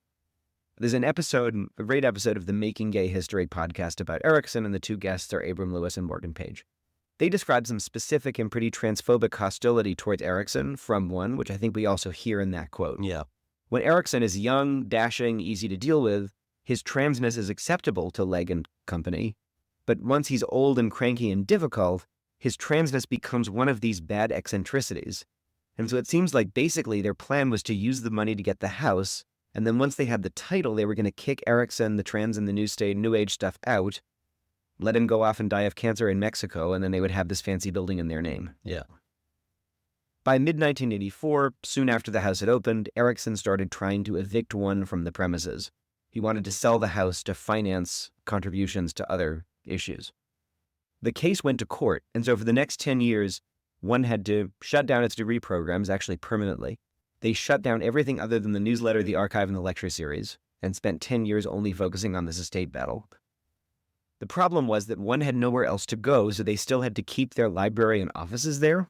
There's an episode, a great episode of the Making Gay History podcast about Erickson, and the two guests are Abram Lewis and Morgan Page. They describe some specific and pretty transphobic hostility towards Erickson from One, which I think we also hear in that quote. Yeah. When Erickson is young, dashing, easy to deal with, his transness is acceptable to Legg and company. But once he's old and cranky and difficult, his transness becomes one of these bad eccentricities. And so it seems like basically their plan was to use the money to get the house, and then once they had the title, they were going to kick Erickson, the trans and the New Age stuff out, let him go off and die of cancer in Mexico, and then they would have this fancy building in their name. Yeah. By mid-1984, soon after the house had opened, Erickson started trying to evict One from the premises. He wanted to sell the house to finance contributions to other issues. The case went to court, and so for the next 10 years, One had to shut down its degree programs, actually permanently. They shut down everything other than the newsletter, the archive, and the lecture series, and spent 10 years only focusing on this estate battle. The problem was that One had nowhere else to go, so they still had to keep their library and offices there.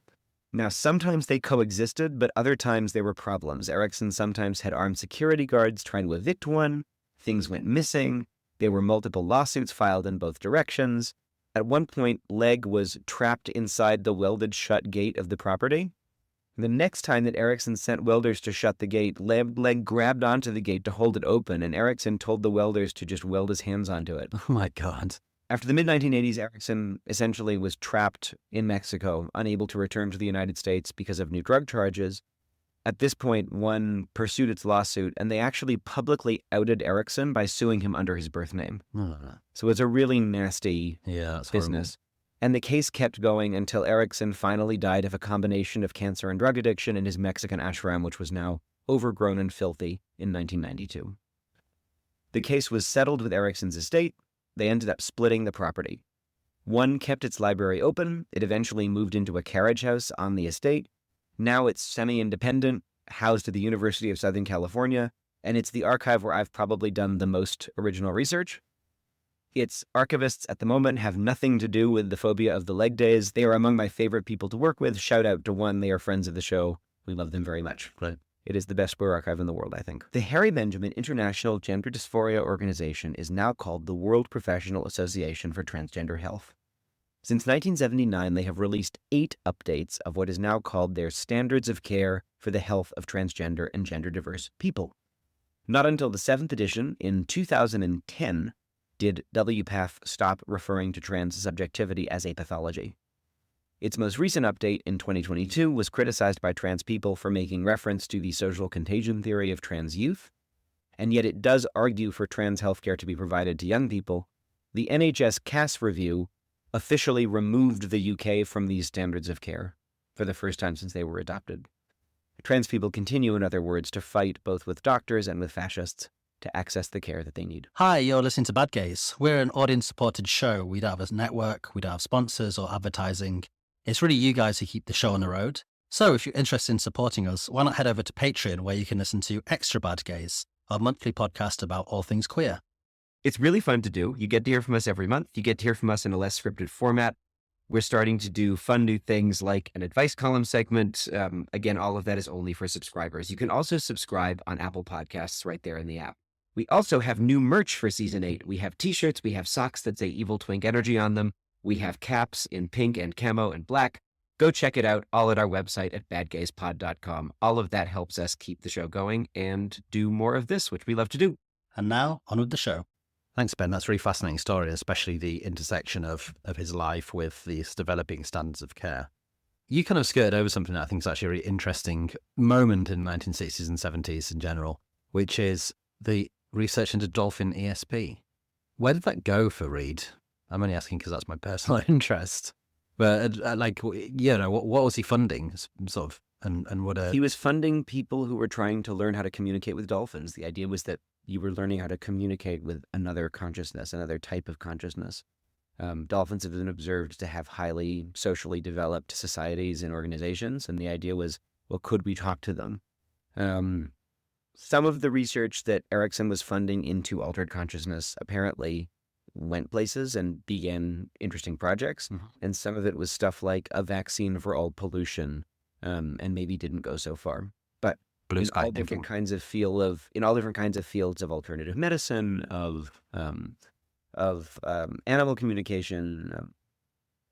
Now, sometimes they coexisted, but other times there were problems. Erickson sometimes had armed security guards trying to evict One. Things went missing. There were multiple lawsuits filed in both directions. At one point, Legg was trapped inside the welded shut gate of the property. The next time that Erickson sent welders to shut the gate, Legg grabbed onto the gate to hold it open, and Erickson told the welders to just weld his hands onto it. Oh my God. After the mid-1980s, Erickson essentially was trapped in Mexico, unable to return to the United States because of new drug charges. At this point, One pursued its lawsuit, and they actually publicly outed Erickson by suing him under his birth name. No. So it's a really nasty That's business. And the case kept going until Erickson finally died of a combination of cancer and drug addiction in his Mexican ashram, which was now overgrown and filthy, in 1992. The case was settled with Erickson's estate. They ended up splitting the property. One kept its library open. It eventually moved into a carriage house on the estate. Now it's semi-independent, housed at the University of Southern California, and it's the archive where I've probably done the most original research. Its archivists at the moment have nothing to do with the phobia of the Legg days. They are among my favorite people to work with. Shout out to One. They are friends of the show. We love them very much. Right. It is the best queer archive in the world, I think. The Harry Benjamin International Gender Dysphoria Organization is now called the World Professional Association for Transgender Health. Since 1979, they have released 8 updates of what is now called their Standards of Care for the Health of Transgender and Gender-Diverse People. Not until the 7th edition, in 2010, did WPATH stop referring to trans subjectivity as a pathology. Its most recent update in 2022 was criticized by trans people for making reference to the social contagion theory of trans youth, and yet it does argue for trans healthcare to be provided to young people. The NHS CAS review officially removed the UK from these standards of care for the first time since they were adopted. Trans people continue, in other words, to fight both with doctors and with fascists to access the care that they need. Hi, you're listening to Bad Gays. We're an audience-supported show. We don't have a network, we don't have sponsors or advertising. It's really you guys who keep the show on the road. So if you're interested in supporting us, why not head over to Patreon, where you can listen to Extra Bad Gays, our monthly podcast about all things queer. It's really fun to do. You get to hear from us every month. You get to hear from us in a less scripted format. We're starting to do fun new things like an advice column segment. Again, all of that is only for subscribers. You can also subscribe on Apple Podcasts right there in the app. We also have new merch for season 8. We have t-shirts. We have socks that say Evil Twink Energy on them. We have caps in pink and camo and black. Go check it out, all at our website at badgayspod.com. All of that helps us keep the show going and do more of this, which we love to do. And now, on with the show. Thanks, Ben. That's a really fascinating story, especially the intersection of his life with these developing standards of care. You kind of skirted over something that I think is actually a really interesting moment in the 1960s and 70s in general, which is the research into dolphin ESP. Where did that go for Reed? I'm only asking because that's my personal interest. But what was he funding, sort of, and what? He was funding people who were trying to learn how to communicate with dolphins. The idea was that you were learning how to communicate with another consciousness, another type of consciousness. Dolphins have been observed to have highly socially developed societies and organizations, and the idea was, well, could we talk to them? Some of the research that Erickson was funding into altered consciousness apparently went places and began interesting projects, and some of it was stuff like a vaccine for all pollution, and maybe didn't go so far. But in all different kinds of fields of alternative medicine, of animal communication,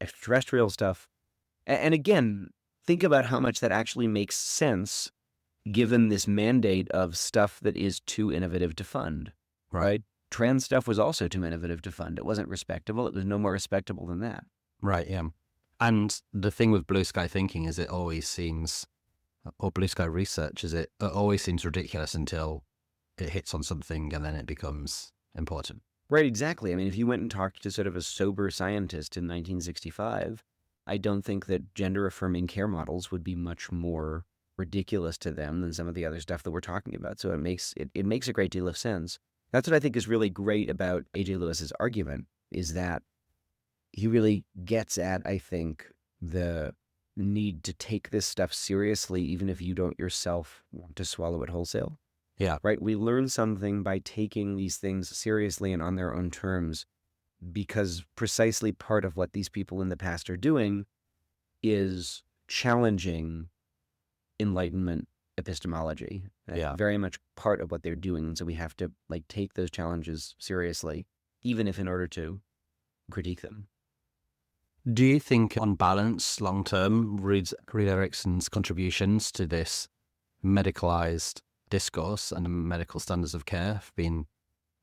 extraterrestrial stuff. And again, think about how much that actually makes sense given this mandate of stuff that is too innovative to fund, right? Trans stuff was also too innovative to fund. It wasn't respectable. It was no more respectable than that. Right, yeah. And the thing with blue sky thinking is it always seems, or blue sky research, is it always seems ridiculous until it hits on something and then it becomes important. Right, exactly. I mean, if you went and talked to sort of a sober scientist in 1965, I don't think that gender-affirming care models would be much more ridiculous to them than some of the other stuff that we're talking about. So it makes a great deal of sense. That's what I think is really great about A.J. Lewis's argument, is that he really gets at, I think, the need to take this stuff seriously, even if you don't yourself want to swallow it wholesale. Yeah. Right? We learn something by taking these things seriously and on their own terms, because precisely part of what these people in the past are doing is challenging Enlightenment epistemology. That's very much part of what they're doing. And so we have to take those challenges seriously, even if in order to critique them. Do you think, on balance, long term, Reed Erickson's contributions to this medicalized discourse and medical standards of care have been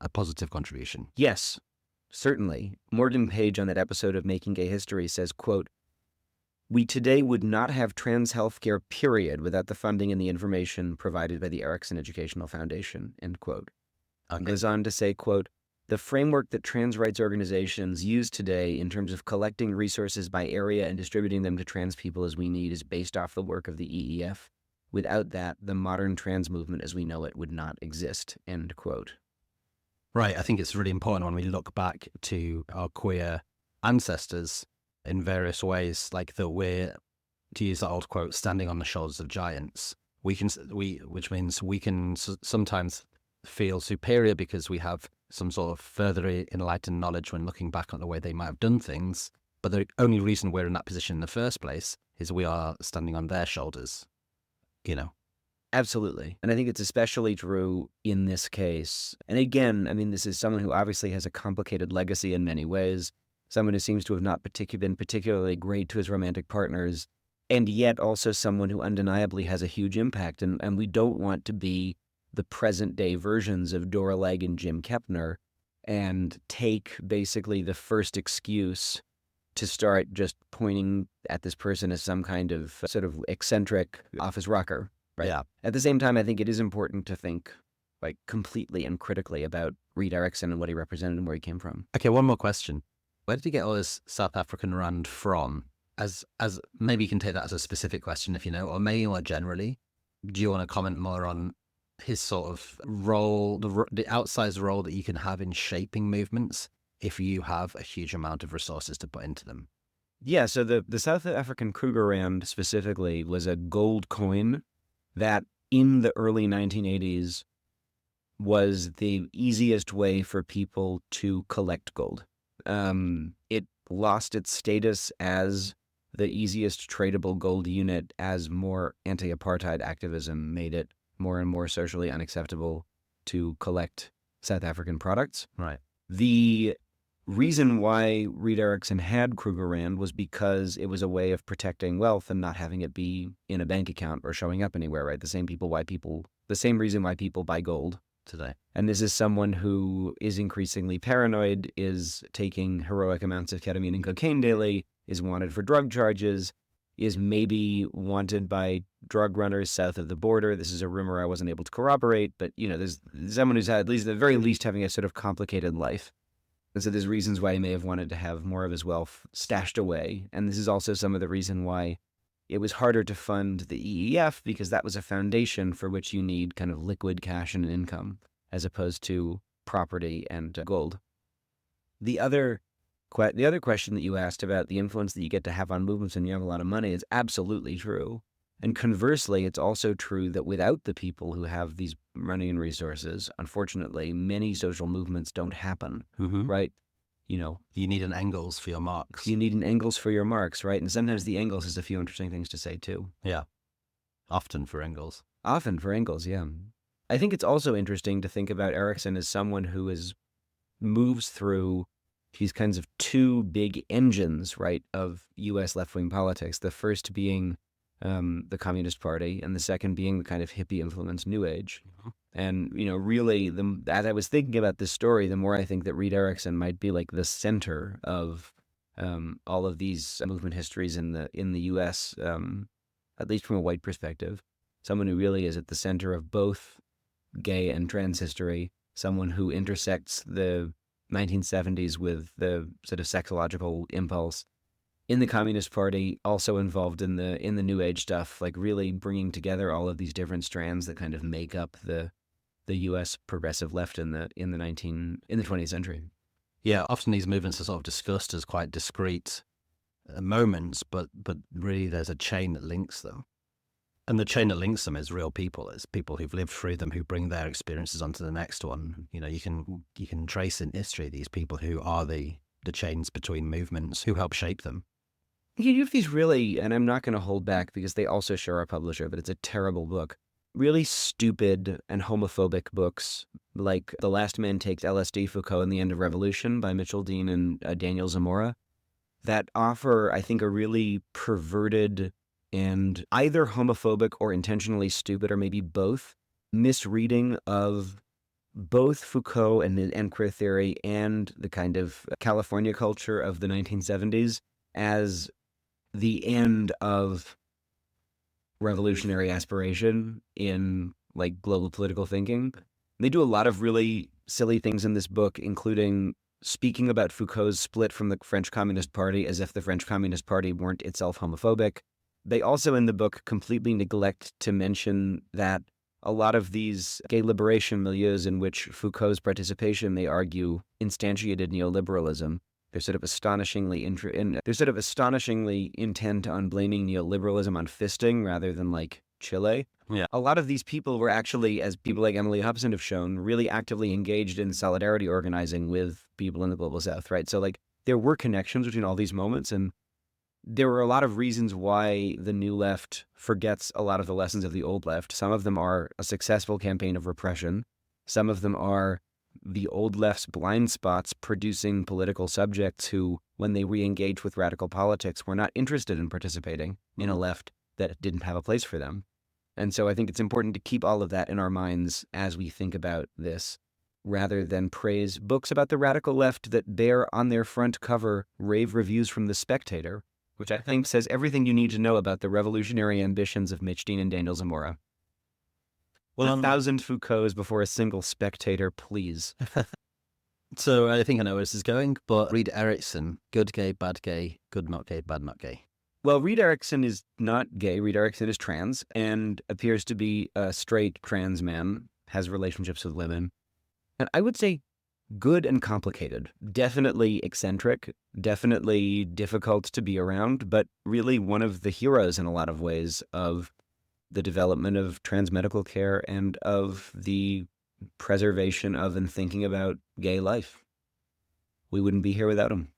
a positive contribution? Yes, certainly. Morgan Page on that episode of Making Gay History says, quote, "We today would not have trans healthcare, period, without the funding and the information provided by the Erickson Educational Foundation," end quote. Okay. Goes on to say, quote, "The framework that trans rights organizations use today in terms of collecting resources by area and distributing them to trans people as we need is based off the work of the EEF. Without that, the modern trans movement as we know it would not exist," end quote. Right. I think it's really important when we look back to our queer ancestors in various ways, like that we're, to use that old quote, standing on the shoulders of giants. Which means we can sometimes feel superior because we have some sort of further enlightened knowledge when looking back on the way they might have done things. But the only reason we're in that position in the first place is we are standing on their shoulders, Absolutely. And I think it's especially true in this case. And again, I mean, this is someone who obviously has a complicated legacy in many ways, someone who seems to have not been particularly great to his romantic partners, and yet also someone who undeniably has a huge impact. And we don't want to be the present-day versions of Dora Legg and Jim Kepner and take basically the first excuse to start just pointing at this person as some kind of sort of eccentric office rocker, right? Yeah. At the same time, I think it is important to think completely and critically about Reed Erickson and what he represented and where he came from. Okay, one more question. Where did he get all his South African rand from? As maybe you can take that as a specific question if you know, or maybe more generally. Do you want to comment more on his sort of role, the outsized role that you can have in shaping movements if you have a huge amount of resources to put into them? Yeah, so the South African Kruger Rand specifically was a gold coin that in the early 1980s was the easiest way for people to collect gold. It lost its status as the easiest tradable gold unit as more anti-apartheid activism made it more and more socially unacceptable to collect South African products. Right. The reason why Reed Erickson had Krugerrand was because it was a way of protecting wealth and not having it be in a bank account or showing up anywhere, right? The same reason why people buy gold Today. And this is someone who is increasingly paranoid, is taking heroic amounts of ketamine and cocaine daily, is wanted for drug charges, is maybe wanted by drug runners south of the border. This is a rumor I wasn't able to corroborate, but, there's someone who's at least, at the very least, having a sort of complicated life. And so there's reasons why he may have wanted to have more of his wealth stashed away. And this is also some of the reason why it was harder to fund the EEF, because that was a foundation for which you need kind of liquid cash and income, as opposed to property and gold. The other question that you asked about the influence that you get to have on movements when you have a lot of money is absolutely true. And conversely, it's also true that without the people who have these money and resources, unfortunately, many social movements don't happen, right? You need an Engels for your Marx. You need an Engels for your Marx, right? And sometimes the Engels has a few interesting things to say, too. Yeah. Often for Engels. Often for Engels, yeah. I think it's also interesting to think about Erickson as someone who moves through these kinds of two big engines, right, of U.S. left-wing politics. The first being the Communist Party, and the second being the kind of hippie-influenced New Age. And, really, as I was thinking about this story, the more I think that Reed Erickson might be like the center of all of these movement histories in the U.S., at least from a white perspective. Someone who really is at the center of both gay and trans history, someone who intersects the 1970s with the sort of sexological impulse. In the Communist Party, also involved in the New Age stuff, like really bringing together all of these different strands that kind of make up the U.S. progressive left in the 20th century. Yeah, often these movements are sort of discussed as quite discrete moments, but really there's a chain that links them. And the chain that links them is real people. It's people who've lived through them, who bring their experiences onto the next one. You can trace in history these people who are the chains between movements, who help shape them. You have these really, and I'm not going to hold back because they also share our publisher, but it's a terrible book, really stupid and homophobic books like The Last Man Takes LSD, Foucault and the End of Revolution by Mitchell Dean and Daniel Zamora, that offer, I think, a really perverted and either homophobic or intentionally stupid, or maybe both, misreading of both Foucault and queer theory and the kind of California culture of the 1970s as the end of revolutionary aspiration in like global political thinking. They do a lot of really silly things in this book, including speaking about Foucault's split from the French Communist Party as if the French Communist Party weren't itself homophobic. They also in the book completely neglect to mention that a lot of these gay liberation milieus in which Foucault's participation, they argue, instantiated neoliberalism. They're sort of astonishingly intent on blaming neoliberalism on fisting rather than like Chile. Yeah. A lot of these people were actually, as people like Emily Hobson have shown, really actively engaged in solidarity organizing with people in the global south, right? So like there were connections between all these moments, and there were a lot of reasons why the new left forgets a lot of the lessons of the old left. Some of them are a successful campaign of repression. Some of them are the old left's blind spots producing political subjects who, when they re-engage with radical politics, were not interested in participating in a left that didn't have a place for them. And so I think it's important to keep all of that in our minds as we think about this, rather than praise books about the radical left that bear on their front cover rave reviews from The Spectator, which I think says everything you need to know about the revolutionary ambitions of Mitch Dean and Daniel Zamora. Well, 1,000 Foucaults before a single Spectator, please. So I think I know where this is going, but Reed Erickson, good gay, bad not gay, bad not gay. Well, Reed Erickson is not gay. Reed Erickson is trans and appears to be a straight trans man, has relationships with women. And I would say good and complicated. Definitely eccentric, definitely difficult to be around, but really one of the heroes in a lot of ways of the development of trans medical care and of the preservation of and thinking about gay life. We wouldn't be here without him.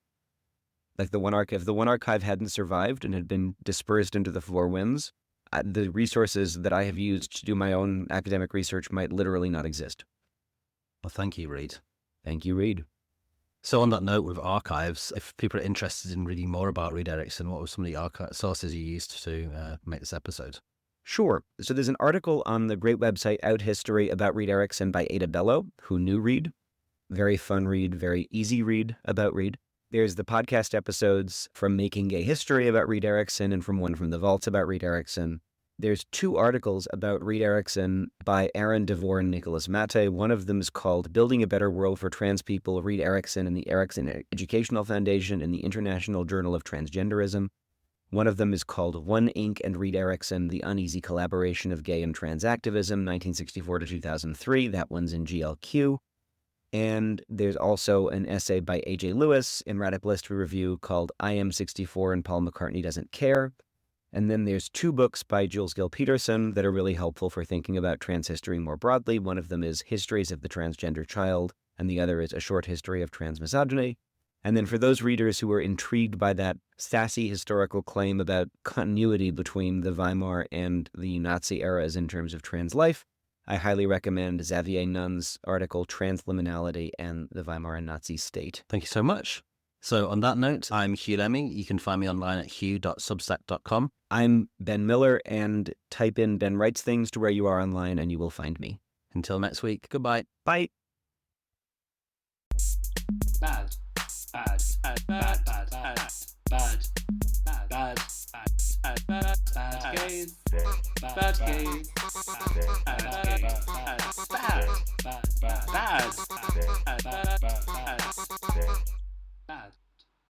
Like the one archive, if the one archive hadn't survived and had been dispersed into the four winds, the resources that I have used to do my own academic research might literally not exist. Well, thank you, Reid. Thank you, Reid. So on that note with archives, if people are interested in reading more about Reid Erickson, what were some of the sources you used to make this episode? Sure. So there's an article on the great website Out History about Reid Erickson by Ada Bello, who knew Reid. Very fun read, very easy read about Reid. There's the podcast episodes from Making Gay History about Reid Erickson and from One from the Vaults about Reid Erickson. There's 2 articles about Reid Erickson by Aaron Devor and Nicholas Mate. One of them is called Building a Better World for Trans People, Reid Erickson and the Erickson Educational Foundation in the International Journal of Transgenderism. One of them is called One Ink and Reid Erickson, The Uneasy Collaboration of Gay and Trans Activism, 1964 to 2003. That one's in GLQ. And there's also an essay by A.J. Lewis in Radical History Review called I Am 64 and Paul McCartney Doesn't Care. And then there's 2 books by Jules Gill-Peterson that are really helpful for thinking about trans history more broadly. One of them is Histories of the Transgender Child, and the other is A Short History of Trans Misogyny. And then for those readers who are intrigued by that sassy historical claim about continuity between the Weimar and the Nazi eras in terms of trans life, I highly recommend Xavier Nunn's article, Transliminality and the Weimar and Nazi State. Thank you so much. So on that note, I'm Hugh Lemmy. You can find me online at hugh.substack.com. I'm Ben Miller, and type in Ben Writes Things to where you are online and you will find me. Until next week, goodbye. Bye. Bad. Bad. Bad. Bad. Bad. Bad. Bad. Bad. Bad. Bad. Bad. Bad. Gays. Bad gays.